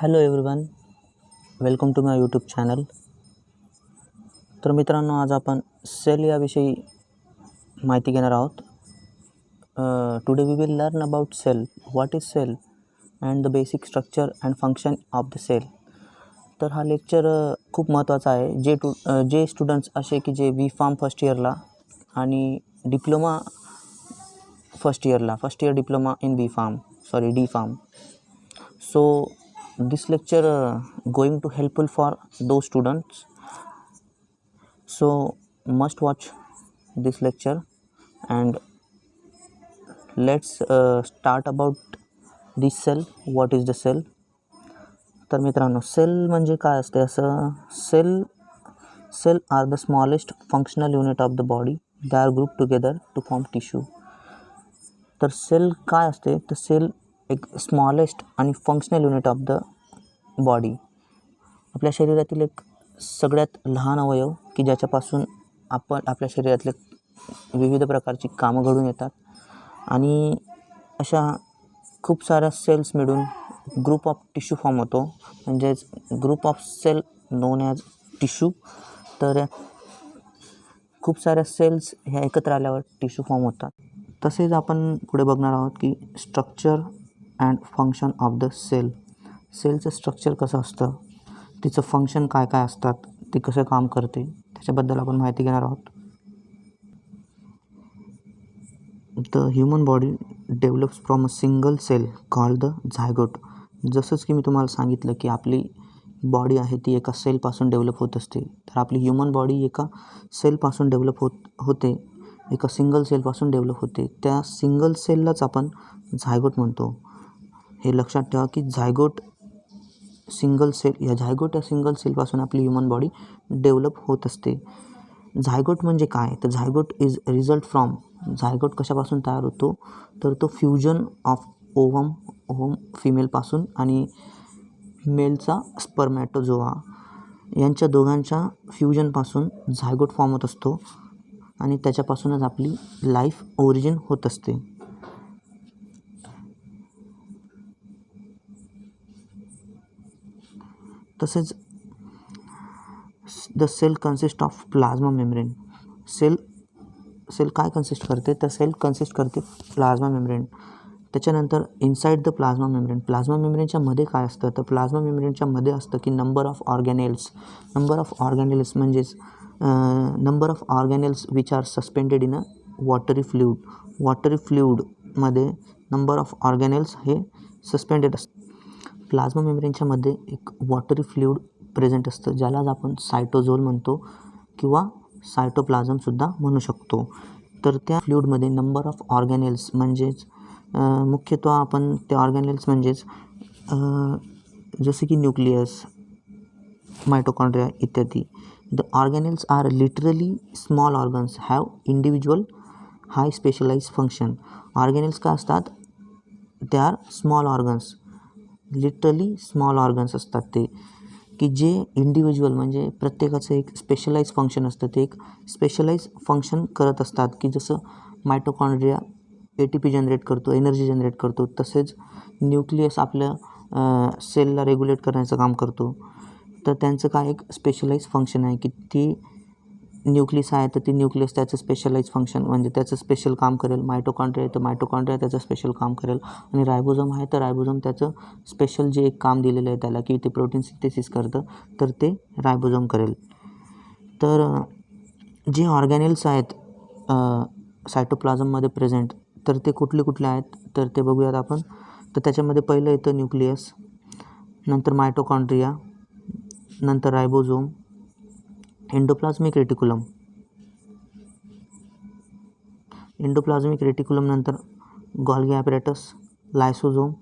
Hello everyone, welcome to my YouTube channel. तर मित्रांनो, आज आपण सेल याविषयी माहिती घेणार आहोत. Today we will learn about cell, what is cell and the basic structure and function of the cell. तर हा लेक्चर खूप महत्त्वाचा आहे. जे स्टुडंट्स असे की जे B.Pharm फर्स्ट इयरला आणि diploma first year diploma in D.Pharm. So this lecture going to helpful for those students, so must watch this lecture. And let's start about this cell. What is the cell? तर मित्रांनो, sale म्हणजे काय असते? असं cell are the smallest functional unit of the body. They are group together to form tissue. तर cell काय असते? तर सेल एक स्मॉलेस्ट आणि functional unit of the body. आपल्या शरीरातील एक सगळ्यात लहान अवयव की ज्याच्यापासून आपण आपल्या शरीरातले विविध प्रकारची कामं घडून येतात. आणि अशा खूप साऱ्या सेल्स मिळून ग्रुप ऑफ टिश्यू फॉर्म होतो, म्हणजेच group of cell known as tissue. तर खूप साऱ्या सेल्स ह्या एकत्र आल्यावर टिश्यू फॉर्म होतात. तसेच आपण पुढे बघणार आहोत की structure and function of the cell. सेलचं स्ट्रक्चर कसं असतं, तिचं फंक्शन काय काय असतात, ती कसं काम करते, त्याच्याबद्दल आपण माहिती घेणार आहोत. The human body develops from a single cell called the zygote. जसंच की मी तुम्हाला सांगितलं की आपली बॉडी आहे ती एका सेलपासून डेव्हलप होत असते. तर आपली ह्युमन बॉडी एका सेलपासून डेव्हलप होते, एका सिंगल सेलपासून डेव्हलप होते. त्या सिंगल सेललाच आपण झायगोट म्हणतो. हे लक्षात ठेवा की झायगोट या सिंगल सेलपासून आपली ह्युमन बॉडी डेव्हलप होत असते. झायगोट म्हणजे काय? तर zygote is result from. Zygote कशापासून तयार होतो? तर तो फ्युजन ऑफ ओव्हम फिमेलपासून आणि मेलचा स्पर्मॅटोझोआ यांच्या दोघांच्या फ्युजनपासून झायगोट फॉर्म होत असतो आणि त्याच्यापासूनच आपली लाईफ ओरिजिन होत असते. तसेच the cell consist of plasma membrane. Cell काय कन्सिस्ट करते? तर सेल कन्सिस्ट करते प्लाझ्मा मेम्ब्रेन. त्याच्यानंतर इनसाइड द प्लाझ्मा मेम्ब्रेनच्या मध्ये काय असतं? तर प्लाझ्मा मेम्ब्रेनच्या मध्ये असतं की नंबर ऑफ ऑर्गॅनेल्स म्हणजेच number of organelles which are suspended in a watery फ्लुइडमध्ये नंबर ऑफ ऑर्गॅनेल्स हे सस्पेंडेड असतं. प्लाझ्मा मेम्ब्रेनच्या मध्ये एक वॉटरी फ्लुइड प्रेझेंट असतं, ज्यालाच आपण सायटोझोल म्हणतो किंवा सायटोप्लाझमसुद्धा म्हणू शकतो. तर त्या फ्लुइडमध्ये नंबर ऑफ ऑर्गॅनेल्स म्हणजेच मुख्यतः आपण त्या ऑर्गॅनेल्स म्हणजेच जसे की न्यूक्लियस, मायटोकॉन्ड्रिया इत्यादी. The organelles are literally small organs have individual high specialise function. Organelles काय असतात? They are small organs, literally small organs असतात ते, की जे इंडिव्हिज्युअल म्हणजे प्रत्येकाचं एक स्पेशलाइज फंक्शन असतं. ते एक स्पेशलाइज फंक्शन करत असतात, की जसं मायटोकॉन्ड्रिया ATP जनरेट करतो, एनर्जी जनरेट करतो, तसेच न्यूक्लियस आपल्या सेलला रेग्युलेट करण्याचं काम करतो. तर त्यांचं काय एक स्पेशलाइज फंक्शन आहे की ती न्यूक्लियस आहे तर ती न्यूक्लियस त्याचं स्पेशलाइज फंक्शन म्हणजे त्याचं स्पेशल काम करेल. मायटोकॉन्ड्रिया आहे तर मायटोकॉन्ड्रिया त्याचं स्पेशल काम करेल. आणि रायबोझोम आहे तर रायबोझोम त्याचं स्पेशल जे एक काम दिलेलं आहे त्याला की ते प्रोटीन सिंथेसिस करतं, तर ते रायबोझोम करेल. तर जे ऑर्गॅनेल्स आहेत सायटोप्लाझममध्ये प्रेझेंट, तर ते कुठले आहेत तर ते बघूयात आपण. तर त्याच्यामध्ये पहिलं येतं न्यूक्लियस, नंतर मायटोकॉन्ड्रिया, नंतर रायबोझोम, एंडोप्लाझमिक रेटिक्युलम नंतर गॉल्गी ॲपरेटस, लायसोझोम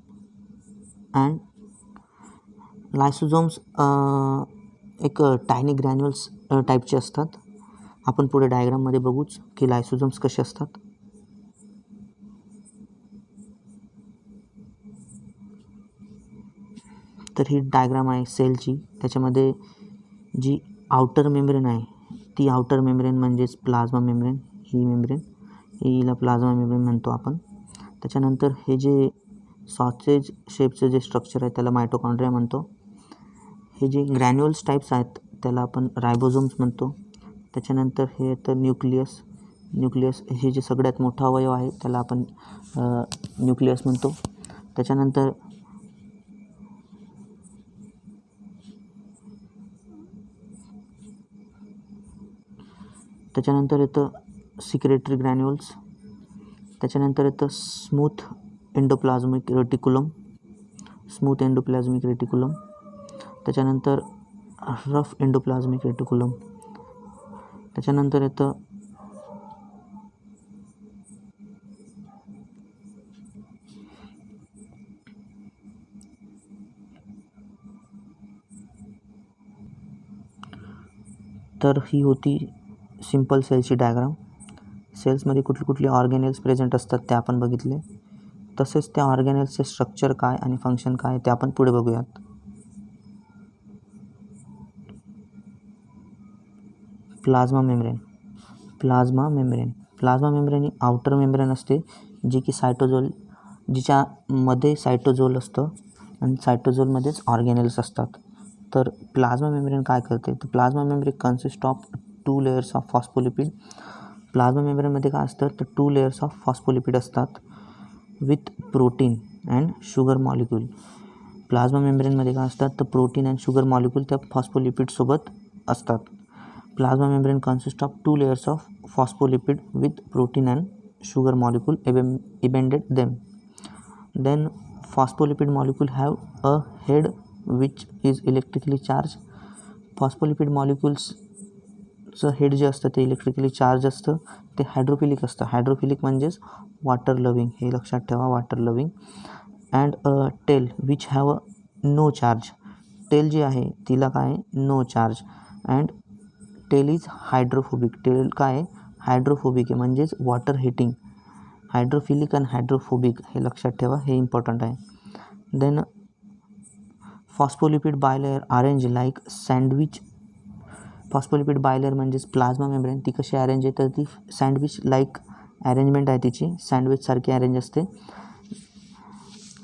अँड लायसोझोम्स एक टायनी ग्रॅन्युल्स टाईपचे असतात. आपण पुढे डायग्राममध्ये बघूच की लायसोझोम्स कसे असतात. तर ही डायग्राम आहे सेलची. त्याच्यामध्ये जी आउटर मेम्ब्रेन आहे ती आउटर मेम्ब्रेन म्हणजेच प्लाझ्मा मेम्ब्रेन. हिला प्लाझ्मा मेम्ब्रेन म्हणतो आपण. त्याच्यानंतर हे जे सॉसेज शेपचं जे स्ट्रक्चर आहे त्याला मायटोकॉन्ड्रिया म्हणतो. हे जे ग्रॅन्युअल्स टाईप्स आहेत त्याला आपण रायबोझोम्स म्हणतो. त्याच्यानंतर हे येतं न्यूक्लियस. न्यूक्लियस हे जे सगळ्यात मोठा अवयव आहे त्याला आपण न्यूक्लियस म्हणतो. त्याच्यानंतर येतं सिक्रेटरी ग्रॅन्युअल्स. त्याच्यानंतर येतं स्मूथ एंडोप्लाझमिक रेटिक्युलम. त्याच्यानंतर रफ एंडोप्लाझमिक रेटिक्युलम. त्याच्यानंतर येतं तर ही होती सिंपल सेलची डायग्राम. सेल्समध्ये कुठली ऑर्गॅनेल्स प्रेझेंट असतात ते आपण बघितले. तसेच त्या ऑर्गॅनेल्सचे स्ट्रक्चर काय आणि फंक्शन काय ते आपण पुढे बघूयात. Plasma membrane. प्लाझ्मा मेम्ब्रेन ही आउटर मेम्ब्रेन असते जी की जिच्यामध्ये सायटोझोल असतं आणि सायटोझोलमध्येच ऑर्गॅनेल्स असतात. तर प्लाझ्मा मेम्ब्रेन काय करते, तर plasma membrane consist of 2 layers of phospholipid. Plasma मेम्ब्रेनमध्ये काय असतं तर 2 लेयर्स ऑफ फॉस्फोलिपिड असतात with protein and sugar molecule. Plasma मेम्ब्रेनमध्ये काय असतात तर प्रोटीन अँड शुगर मॉलिक्यूल त्या फॉस्फोलिपिडसोबत असतात. Plasma membrane consist of 2 layers of phospholipid with protein and sugar molecule embedded them. Then phospholipid molecule have a head which is electrically charged. Phospholipid molecules head जे असतं ते electrically charge असतं. ते hydrophilic असतं. Hydrophilic म्हणजेच water loving, हे लक्षात ठेवा, water loving. And tail which have a no charge. Tail जी आहे तिला काय no charge. And tail is hydrophobic. Tail काय हायड्रोफोबिक आहे म्हणजेच वॉटर हिटिंग. हायड्रोफिलिक आणि हायड्रोफोबिक हे लक्षात ठेवा, हे इम्पॉर्टंट आहे. Then phospholipid bilayer arrange like sandwich. Phospholipid bilayer म्हणजेच प्लाझ्मा मेम्ब्रेन ती कशी अरेंज आहे तर ती सँडविच लाईक अरेंजमेंट आहे तिची, सँडविचसारखी अरेंज असते.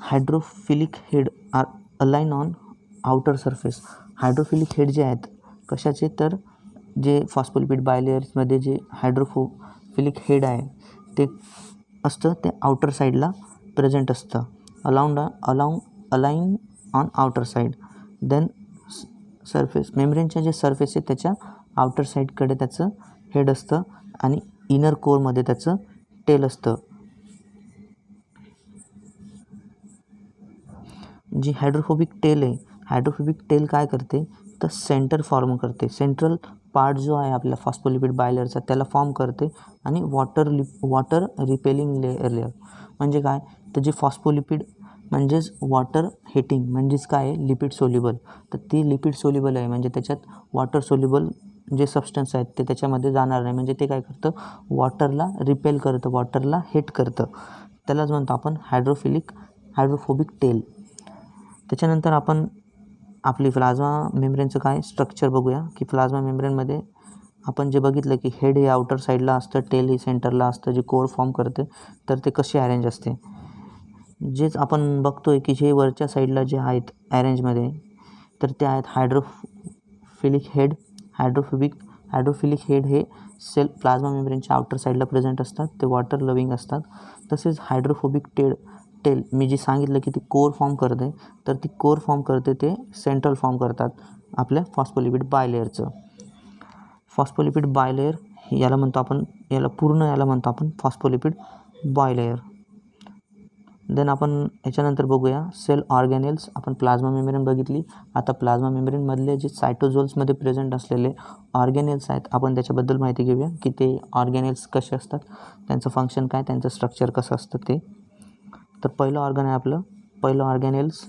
Hydrophilic head are align on outer surface. Hydrophilic head जे आहेत कशाचे तर जे फॉस्फोलिपिड बायलेअर्समध्ये जे हायड्रोफिलिक हेड आहे ते असतं ते आउटर साईडला प्रेझेंट असतं. Align on outer side. Then surface मेम्ब्रेनच्या जे सरफेस आहे त्याच्या आउटर साईडकडे त्याचं हेड असतं आणि इनर कोरमध्ये त्याचं टेल असतं. जी हायड्रोफोबिक टेल आहे, हायड्रोफोबिक टेल काय करते तर सेंटर फॉर्म करते. सेंट्रल पार्ट जो आहे आपल्या फॉस्फोलिपिड बायलेअरचा त्याला फॉर्म करते आणि वॉटर रिपेलिंग लेअर म्हणजे काय तर जे फॉस्फोलिपिड म्हणजेच वॉटर हिटिंग म्हणजेच काय आहे लिपिड सोल्युबल. तर ती लिपिड सोल्युबल आहे म्हणजे त्याच्यात वॉटर सोल्युबल जे सबस्टन्स आहेत ते त्याच्यामध्ये जाणार नाही. म्हणजे ते काय करतं वॉटरला रिपेल करतं, वॉटरला हिट करतं. त्यालाच म्हणतो आपण हायड्रोफोबिक टेल. त्याच्यानंतर आपण आपली प्लाझ्मा मेम्ब्रेनचं काय स्ट्रक्चर बघूया की प्लाझ्मा मेम्ब्रेनमध्ये आपण जे बघितलं की हेड हे आउटर साईडला असतं, टेल ही सेंटरला असतं, जे कोर फॉर्म करते. तर ते कशी अरेंज असते जेच आपण बघतो आहे की जे वरच्या साईडला जे आहेत अरेंजमध्ये तर ते आहेत हायड्रोफिलिक हेड. हायड्रोफिलिक हेड हे प्लाझ्मा मेम्ब्रेनच्या आउटर साईडला प्रेझेंट असतात. ते वॉटर लविंग असतात. तसेच हायड्रोफोबिक टेल मी जे सांगितलं की ती कोर फॉर्म करते तर ती कोर फॉर्म करते ते सेंट्रल फॉर्म करतात आपल्या फॉस्फोलिपिड बायलेअरचं. फॉस्फोलिपिड बायलेअर याला म्हणतो आपण फॉस्फोलिपिड बायलेअर. देन आपण याच्यानंतर बघूया सेल ऑर्गॅनेल्स. आपण प्लाझ्मा मेम्ब्रेन बघितली. आता प्लाझ्मा मेम्ब्रेनमधले जे सायटोझोल्समध्ये प्रेझेंट असलेले ऑर्गॅनेल्स आहेत आपण त्याच्याबद्दल माहिती घेऊया की ते ऑर्गॅनेल्स कसे असतात, त्यांचं फंक्शन काय, त्यांचं स्ट्रक्चर कसं असतं ते. तर पहिलं ऑर्गॅनेल्स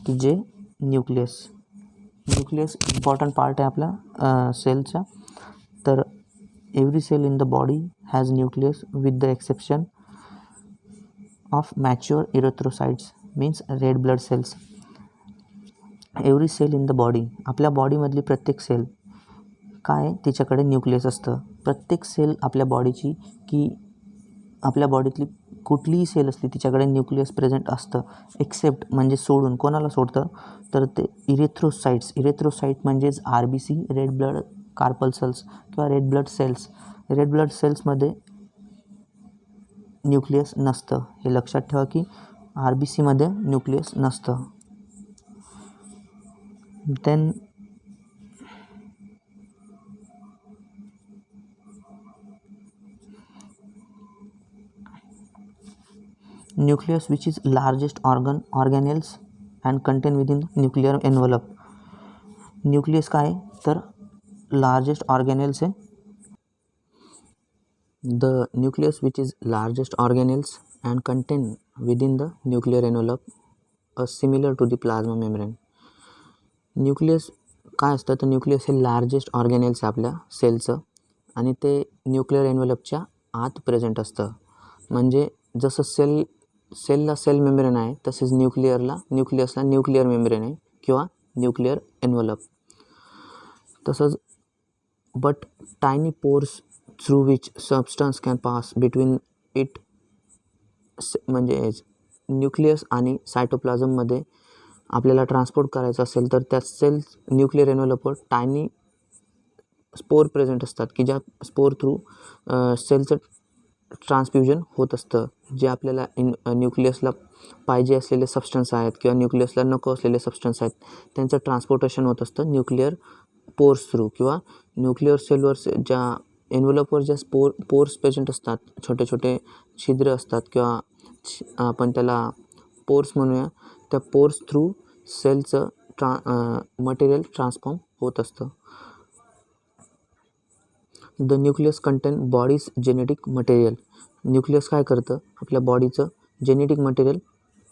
की जे न्यूक्लियस इम्पॉर्टंट पार्ट आहे आपल्या सेलचा. तर every cell in the body has nucleus with the exception of mature erythrocytes means red blood cells. Every cell in the body, आपल्या बॉडीमधली प्रत्येक सेल काय तिच्याकडे न्यूक्लियस असतं. प्रत्येक सेल आपल्या बॉडीची की आपल्या बॉडीतली कुठलीही सेल असली तिच्याकडे न्यूक्लियस प्रेझेंट असतं, एक्सेप्ट म्हणजे सोडून. कोणाला सोडतं तर ते इरेथ्रोसाइट म्हणजेच RBC, रेड ब्लड कार्पल्सल्स किंवा red blood cells. Red blood सेल्समध्ये न्यूक्लियस नसतं. हे लक्षात ठेवा की RBCमध्ये न्यूक्लियस नसतं. Then nucleus, which is largest organelles and contain within the nuclear envelope. Nucleus काय तर लार्जेस्ट ऑर्गेनेल्स आहे. The nucleus which is largest organelles and contain within the nuclear envelope similar to the plasma membrane. Nucleus काय असतं तर nucleus हे largest organelles आहे आपल्या सेलचं आणि ते न्यूक्लियर एनव्हलपच्या आत प्रेझेंट असतं. म्हणजे जसं सेलला सेल मेम्ब्रेन आहे तसेच न्यूक्लियसला न्यूक्लियर मेम्ब्रेन आहे किंवा न्यूक्लियर एनव्हलप. तसंच but tiny pores through which substance can pass between it. म्हणजे न्यूक्लियस आणि सायटोप्लाझममध्ये आपल्याला ट्रान्सपोर्ट करायचं असेल तर त्या न्यूक्लियर एनव्हलपवर टायनी स्पोर प्रेझेंट असतात की ज्या स्पोर थ्रू सेलचं ट्रान्सफ्युजन होत असतं. जे आपल्याला न्यूक्लियसला पाहिजे असलेले सबस्टन्स आहेत किंवा न्यूक्लियसला नको असलेले सबस्टन्स आहेत त्यांचं ट्रान्सपोर्टेशन होत असतं न्यूक्लियर पोर्स थ्रू. किंवा न्यूक्लियर सेलवर ज्या एनव्हलपवर ज्या पोर्स प्रेझेंट असतात, छोटे छोटे छिद्र असतात किंवा आपण त्याला पोर्स म्हणूया, त्या पोर्स थ्रू सेलचं मटेरियल ट्रान्सफॉर्म होत असतं. The nucleus content bodies genetic material. Nucleus काय करतं आपल्या बॉडीचं जेनेटिक मटेरियल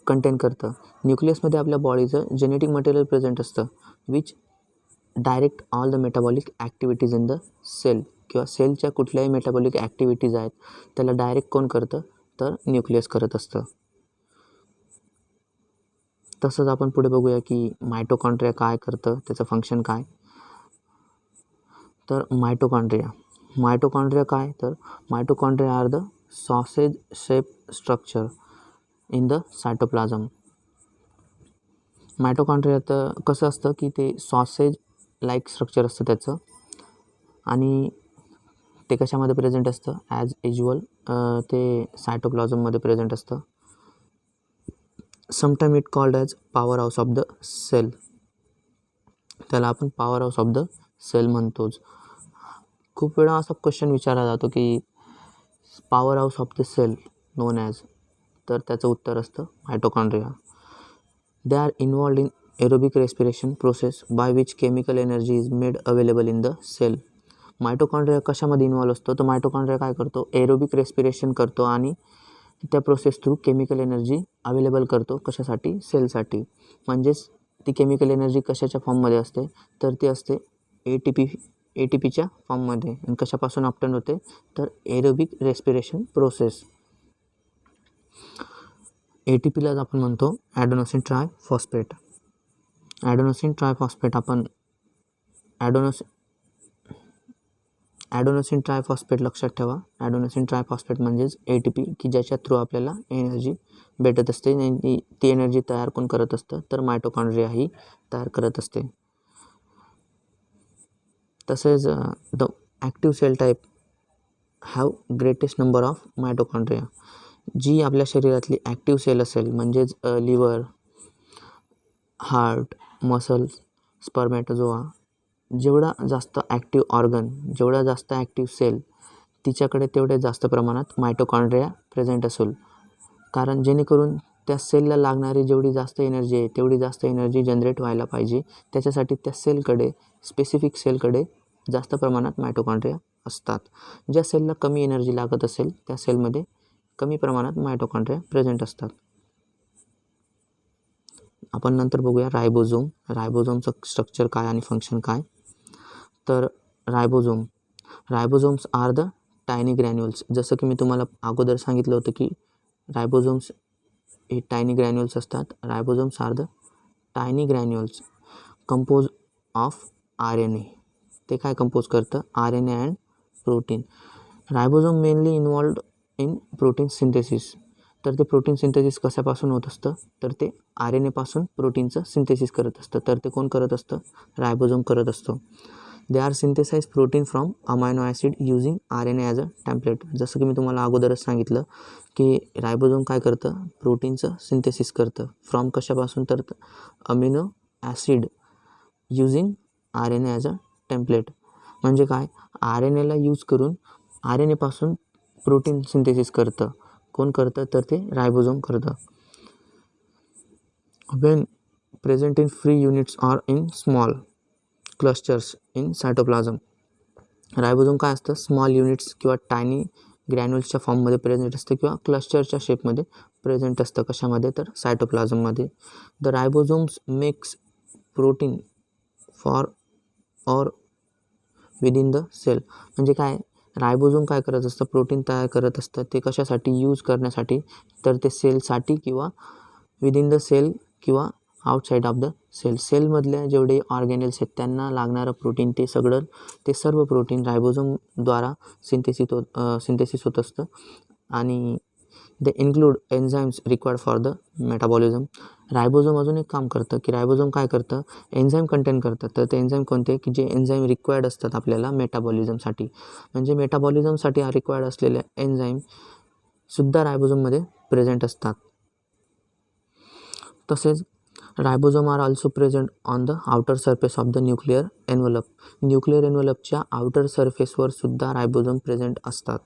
कंटेन करतं. न्यूक्लियसमध्ये आपल्या बॉडीचं जेनेटिक मटेरियल प्रेझेंट असतं which direct all the metabolic activities in the cell. किंवा सेलच्या कुठल्याही मेटाबॉलिक ॲक्टिव्हिटीज आहेत त्याला डायरेक्ट कोण करतं तर न्यूक्लियस करत असतं. तसंच आपण पुढे बघूया की मायटोकॉन्ड्रिया काय करतं, त्याचं फंक्शन काय. तर मायटोकॉन्ड्रिया काय तर mitochondria are the sausage shape structure in the cytoplasm. मायटोकॉन्ड्रियात कसं असतं की ते सॉसेज लाईक स्ट्रक्चर असतं त्याचं आणि ते कशामध्ये प्रेझेंट असतं ॲज युज्युअल ते सायटोप्लाझममध्ये प्रेझेंट असतं. Sometime it called as power house of the cell. त्याला आपण power house of the cell म्हणतोच. खूप वेळा असा क्वेश्चन विचारला जातो की power house of the cell known as, तर त्याचं उत्तर असतं mitochondria. They are involved in aerobic respiration process by which chemical energy is made available in the cell. Mitochondria कशामध्ये इन्वॉल्व असतो तर मायटोकॉन्ड्रिया काय करतो एरोबिक रेस्पिरेशन करतो आणि त्या process through chemical energy available करतो. कशासाठी सेलसाठी. म्हणजेच ती केमिकल एनर्जी कशाच्या फॉर्ममध्ये असते तर ती असते ATPच्या फॉर्ममध्ये. आणि कशापासून ऑब्टेन होते तर एरोबिक रेस्पिरेशन प्रोसेस. ATPलाच आपण म्हणतो ॲडेनोसिन ट्रायफॉस्फेट. ॲडेनोसिन ट्रायफॉस्फेट आपण ॲडेनोसिन ट्रायफॉस्फेट लक्षात ठेवा. ॲडेनोसिन ट्रायफॉस्फेट म्हणजेच ATP की ज्याच्या थ्रू आपल्याला एनर्जी भेटत असते आणि ती एनर्जी तयार कोण करत असतं तर मायटोकॉन्ड्रिया ही तयार करत असते. तसेच the active cell type have greatest number of mitochondria. जी आपल्या शरीरातली ॲक्टिव्ह सेल असेल म्हणजेच लिव्हर, हार्ट, मसल्स, स्पर्मॅटोझोआ, जेवढा जास्त ॲक्टिव्ह ऑर्गन, जेवढा जास्त ॲक्टिव्ह सेल तिच्याकडे तेवढे जास्त प्रमाणात मायटोकॉन्ड्रिया प्रेझेंट असेल. कारण जेणेकरून त्या सेलला लागणारी जेवढी जास्त एनर्जी आहे तेवढी जास्त एनर्जी जनरेट व्हायला पाहिजे. त्याच्यासाठी त्या सेलकडे स्पेसिफिक सेलकडे जास्त प्रमाणात मायटोकॉन्ड्रिया असतात. ज्या सेलला कमी एनर्जी लागत असेल त्या सेलमध्ये कमी प्रमाणात मायटोकॉन्ड्रिया प्रेझेंट असतात. आपण नंतर बघूया रायबोझोम. रायबोझोमचं स्ट्रक्चर काय आणि फंक्शन काय. तर ribosomes are the tiny granules. जसं की मी तुम्हाला अगोदर सांगितलं होतं की रायबोझोम्स हे टायनी ग्रॅन्युल्स असतात. Ribosomes are the tiny granules compose of RNA. ते काय कंपोज करतं RNA and protein. Ribosome mainly involved in protein synthesis. तर ते प्रोटीन सिंथेसिस कशापासून होत असतं, तर ते RNA पासून प्रोटीनचं सिंथेसिस करत असतं. तर ते कोण करत असतं, रायबोझोम करत असतो. They are synthesize protein from amino acid using RNA as a template. जसं की मी तुम्हाला अगोदरच सांगितलं की रायबोझोम काय करतं, प्रोटीनचं सिंथेसिस करतं फ्रॉम कशापासून, तर amino acid using RNA as a template. म्हणजे काय, RNAला यूज करून RNAपासून प्रोटीन सिंथेसिस करतं. कोण करतं, तर ते रायबोझोम करतं. Wien present in free units or in small clusters in cytoplasm. Ribosome काय असतं, स्मॉल युनिट्स किंवा टायनी ग्रॅन्युल्सच्या फॉर्ममध्ये प्रेझेंट असतं किंवा क्लस्टरच्या शेपमध्ये प्रेझेंट असतं. कशामध्ये, तर सायटोप्लाझममध्ये. The ribosomes makes protein for or within the cell. म्हणजे काय, रायबोझोम काय करत असतं, प्रोटीन तयार करत असतं. ते कशासाठी, यूज करण्यासाठी, तर ते सेलसाठी किंवा विदिन द सेल किंवा आउटसाईड ऑफ द सेल. सेलमधल्या जेवढे ऑर्गॅनेल्स आहेत त्यांना लागणारं प्रोटीन, ते सर्व प्रोटीन रायबोझोमद्वारा सिंथेसिस होत असतं. आणि they include enzymes required for the metabolism. Ribosome अजून एक काम करतं की रायबोझोम काय करतं, एन्झाईम कंटेन करतं. तर ते एन्झाईम कोणते, की जे एन्झाईम रिक्वायर्ड असतात आपल्याला मेटाबॉलिझमसाठी. म्हणजे मेटाबॉलिझमसाठी रिक्वायर्ड असलेल्या एन्झाईमसुद्धा रायबोझोममध्ये प्रेझेंट असतात. तसेच ribosome are also present on the outer surface of the nuclear envelope. Nuclear एन्व्हलपच्या आउटर सरफेसवर सुद्धा रायबोझोम प्रेझेंट असतात.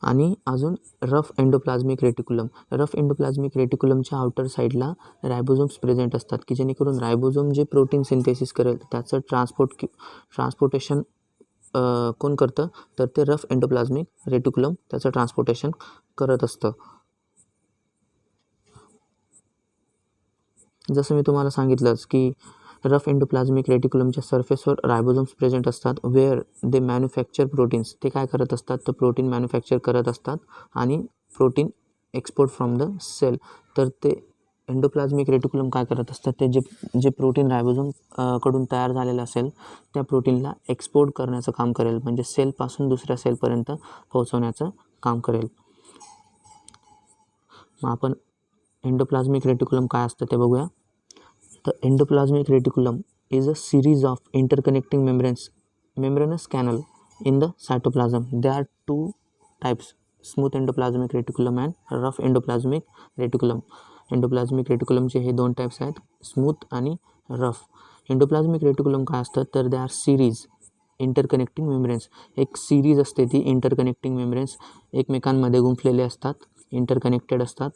आणि अजून rough endoplasmic reticulum. Rough endoplasmic रेटिक्युलमच्या आउटर साईडला रायबोझोम्स प्रेझेंट असतात की जेणेकरून रायबोझोम जे प्रोटीन सिंथेसिस करेल त्याचं ट्रान्सपोर्टेशन कोण करतं, तर ते रफ एंडोप्लाझमिक रेटिक्युलम त्याचं ट्रान्सपोर्टेशन करत असतं. जसं मी तुम्हाला सांगितलंच की रफ एंडोप्लाझमिक रेटिक्युलमच्या सरफेसवर रायबोझोम्स प्रेझेंट असतात. Where they manufacture proteins. ते काय करत असतात, तर प्रोटीन मॅन्युफॅक्चर करत असतात आणि protein export from the cell. तर ते एंडोप्लाझमिक रेटिक्युलम काय करत असतात, ते जे प्रोटीन रायबोझोम कडून तयार झालेलं असेल त्या प्रोटीनला एक्सपोर्ट करण्याचं काम करेल. म्हणजे सेलपासून दुसऱ्या सेलपर्यंत पोहोचवण्याचं काम करेल. मग आपण एंडोप्लाझमिक रेटिक्युलम काय असतं ते बघूया. The endoplasmic reticulum is a series of interconnecting membranous canal in the cytoplasm. There are two types, smooth endoplasmic reticulum and rough endoplasmic reticulum. Endoplasmic रेटिक्युलमचे हे दोन टाईप्स आहेत, स्मूथ आणि रफ. एंडोप्लाझमिक रेटिक्युलम काय असतं, तर they R series interconnecting membranes. एक series असते ती इंटरकनेक्टिंग मेम्ब्रेन्स एकमेकांमध्ये गुंफलेले असतात, इंटरकनेक्टेड असतात.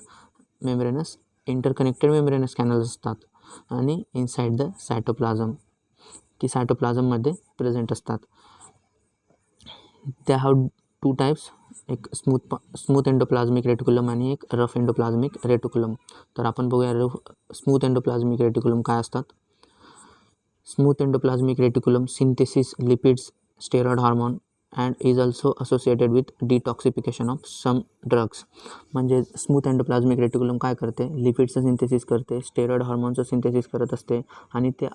इंटरकनेक्टेड मेम्ब्रेनस कॅनल्स असतात आणि इनसाइड द सायटोप्लाझम, ती सायटोप्लाझममध्ये प्रेझेंट असतात. दे हॅव टू टाईप्स, एक स्मूथ एंडोप्लाझमिक रेटिक्युलम आणि एक रफ एंडोप्लाझमिक रेटिक्युलम. तर आपण बघूया स्मूथ एंडोप्लाझमिक रेटिक्युलम काय असतात. Smooth endoplasmic reticulum synthesis lipids, steroid hormone and is also associated with detoxification of some drugs. म्हणजे स्मूथ एंडोप्लाझमिक रेटिक्युलम काय करते, लिपिडचं सिंथेसिस करते, स्टेरॉइड हार्मोनचं सिंथेसिस करत असते आणि ते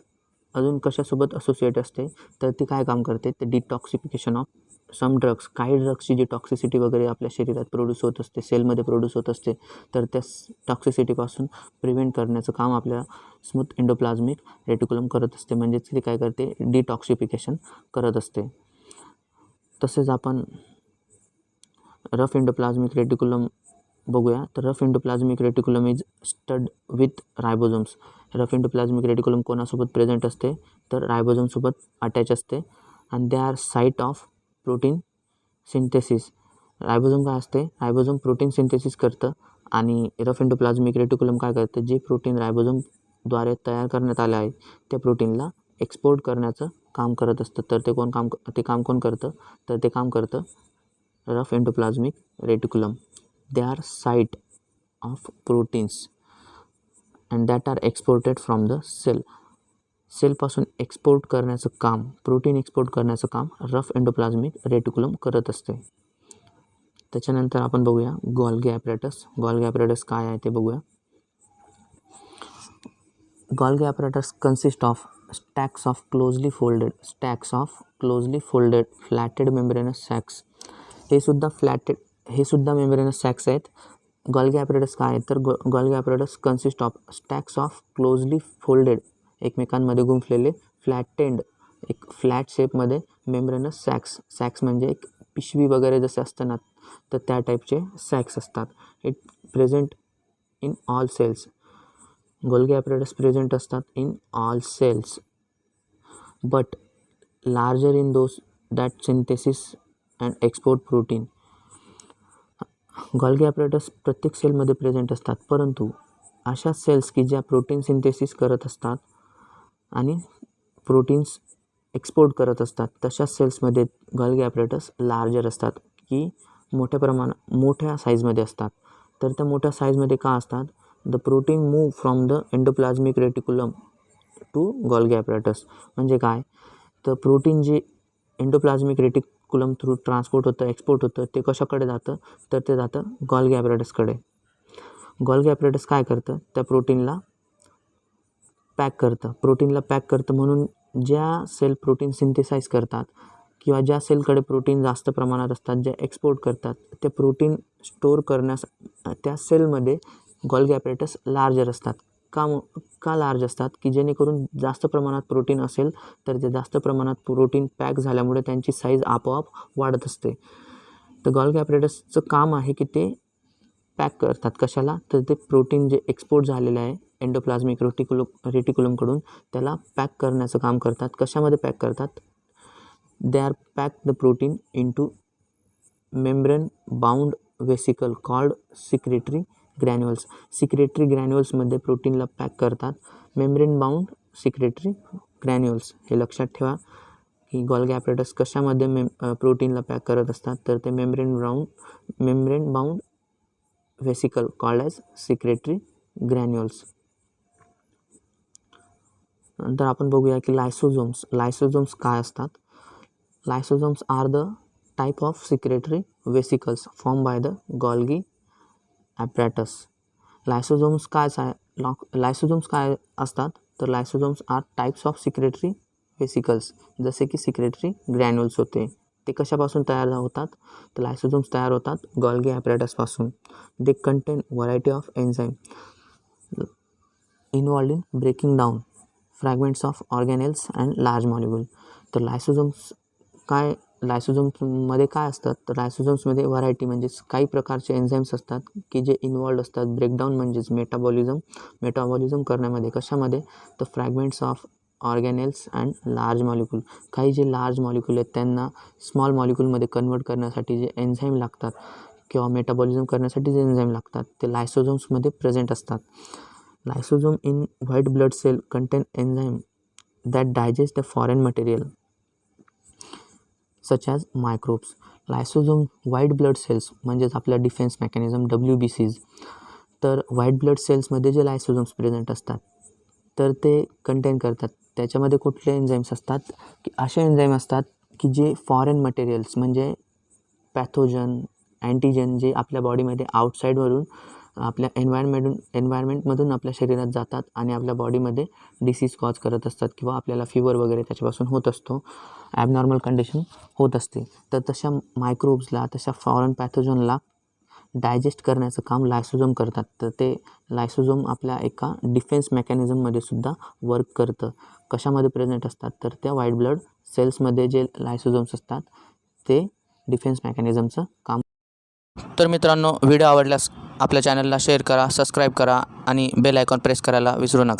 अजून कशासोबत असोसिएट असते, तर ती काय काम करते, ते डिटॉक्सिफिकेशन ऑफ सम ड्रग्स. काही ड्रग्सची जी टॉक्सिसिटी वगैरे आपल्या शरीरात प्रोड्यूस होत असते, सेलमध्ये प्रोड्यूस होत असते, तर त्या टॉक्सिसिटीपासून प्रिव्हेंट करण्याचं काम आपल्या स्मूथ एंडोप्लाझमिक रेटिक्युलम करत असते. म्हणजेच ते काय करते, डिटॉक्सिफिकेशन करत असते. तसेच आपण रफ एंडोप्लाझमिक रेटिक्युलम बघूया. तर rough endoplasmic reticulum is stud with ribosomes. Rough endoplasmic reticulum कोणासोबत प्रेझेंट असते, तर रायबोझोमसोबत अटॅच असते. आणि दे are site of protein synthesis. Ribosome काय असते, रायबोझोम प्रोटीन सिंथेसिस करतं आणि रफ एंडोप्लाझमिक रेटिक्युलम काय करतं, जे प्रोटीन रायबोझोमद्वारे तयार करण्यात आले आहे त्या प्रोटीनला एक्सपोर्ट करण्याचं काम करत असतं. तर ते काम कोण करतं, तर ते काम करतं rough endoplasmic reticulum. They are site of proteins and that are exported from the cell. सेलपासून एक्सपोर्ट करण्याचं काम, प्रोटीन एक्सपोर्ट करण्याचं काम रफ एंडोप्लाझमिक रेटिक्युलम करत असते. त्याच्यानंतर आपण बघूया गॉल्गी ॲपरेटस. गॉल्गी ॲपरेटस काय आहे ते बघूया. Golgi apparatus consist of stacks of closely folded flattened membranous sacs. हे सुद्धा मेम्ब्रेनस सॅक्स आहेत. गॉल्गी ॲपरेटस काय आहे तर Golgi apparatus consist of stacks of closely folded एकमेकांमध्ये गुंफलेले फ्लॅटेंड एक फ्लॅट शेपमध्ये मेम्ब्रेनस सॅक्स म्हणजे एक पिशवी वगैरे जसे असतं ना तर त्या टाईपचे सॅक्स असतात. It present in all cells. Golgi apparatus present असतात in all cells but larger in those that synthesis and export protein. Golgi apparatus प्रत्येक सेलमध्ये प्रेझेंट असतात, परंतु अशा सेल्स की ज्या प्रोटीन सिंथेसिस करत असतात आणि प्रोटीन्स एक्सपोर्ट करत असतात तशा सेल्समध्ये गॉल्गी ॲपरेटस लार्जर असतात की मोठ्या साईजमध्ये असतात. तर त्या मोठ्या साईजमध्ये का असतात? The protein move from the endoplasmic reticulum to Golgi apparatus. म्हणजे काय तर प्रोटीन जे एंडोप्लाझ्मिक रेटिक्युलम थ्रू ट्रान्सपोर्ट होतं एक्सपोर्ट होतं ते कशाकडे जातं तर ते जातं गॉल्गी ॲपरेटसकडे. गॉल्गी ॲपरेटस काय करतं त्या प्रोटीनला पॅक करतं म्हणून ज्या सेल प्रोटीन सिंथेसाइज करतात किंवा ज्या सेलकडे प्रोटीन जास्त प्रमाणात असतात ज्या एक्सपोर्ट करतात ते प्रोटीन स्टोअर करण्यास त्या सेलमध्ये गॉल्गी ॲपरेटस लार्जर असतात. का लार्ज असतात की जेणेकरून जास्त प्रमाणात प्रोटीन असेल तर ते जास्त प्रमाणात प्रोटीन पॅक झाल्यामुळे त्यांची साईज आपोआप वाढत असते. तर गॉल्गी ॲपरेटसचं काम आहे की ते पॅक करतात कशाला तर ते प्रोटीन जे एक्सपोर्ट झालेलं आहे एंडोप्लाझ्मिक रेटिक्युलमकडून त्याला पॅक करण्याचं काम करतात. कशामध्ये पॅक करतात? They are pack the protein into membrane bound vesicle called secretory granules. Secretory ग्रॅन्युअल्समध्ये प्रोटीनला पॅक करतात. मेम्ब्रेन बाउंड सिक्रेटरी ग्रॅन्युअल्स हे लक्षात ठेवा की गॉल्गी ॲपरेटस कशामध्ये प्रोटीनला पॅक करत असतात तर ते membrane bound vesicle called as secretory granules. नंतर आपण बघूया की लायसोझोम्स काय असतात. Lysosomes are the type of secretory vesicles form by the Golgi apparatus. Lysosomes काय असतात तर lysosomes are types of secretory vesicles जसे की सिक्रेटरी ग्रॅन्युल्स होते. ते कशापासून तयार होतात तर लायसोझोम्स तयार होतात गॉल्गी ॲपरेटसपासून. They contain variety of enzyme involved in breaking down fragments of organelles and large molecule. तर लायसोझोम्समध्ये काय असतात तर लायसोझोम्समध्ये व्हरायटी म्हणजेच काही प्रकारचे एन्झाईम्स असतात की जे इन्व्हॉल्ड असतात ब्रेकडाऊन म्हणजेच मेटाबॉलिझम करण्यामध्ये. कशामध्ये तर fragments of organelles and large molecule. काही जे लार्ज मॉलिक्यूल आहेत त्यांना स्मॉल मॉलिक्यूलमध्ये कन्वर्ट करण्यासाठी जे एन्झाईम लागतात किंवा मेटाबॉलिझम करण्यासाठी जे एन्झाईम लागतात ते लायसोझोम्समध्ये प्रेझेंट असतात. Lysosome in white blood cell contain enzyme that digest the foreign material such as microbes. Lysosome white blood cells म्हणजेच आपल्या डिफेन्स मेकॅनिझम WBCs. तर व्हाईट ब्लड सेल्समध्ये जे लायसोझोम्स प्रेझेंट असतात तर ते कंटेन करतात. त्याच्यामध्ये कुठले एन्झाईम्स असतात की असे एन्झाईम असतात की जे फॉरेन मटेरियल्स म्हणजे पॅथोजन अँटीजन जे आपल्या बॉडीमध्ये आउटसाईडवरून आपल्या एन्व्हायरमेंटमधून आपल्या शरीरात जातात आणि आपल्या बॉडीमध्ये डिसीज कॉज करत असतात किंवा आपल्याला फीवर वगैरे त्याच्यापासून होत असतो, ॲबनॉर्मल कंडिशन होत असते. तर तशा मायक्रोब्सला तशा फॉरेन पॅथोजनला डायजेस्ट करण्याचं काम लायसोझोम करतात. तर ते लायसोझोम आपल्या एका डिफेन्स मेकॅनिझममध्ये सुद्धा वर्क करतं. कशामध्ये प्रेझेंट असतात तर त्या व्हाईट ब्लड सेल्समध्ये जे लायसोझोम्स असतात ते डिफेन्स मेकॅनिझमचं काम. तर मित्रांनो व्हिडिओ आवडल्यास आपल्या चॅनलला शेअर करा, सबस्क्राईब करा आणि बेल आयकॉन प्रेस करायला विसरू नका.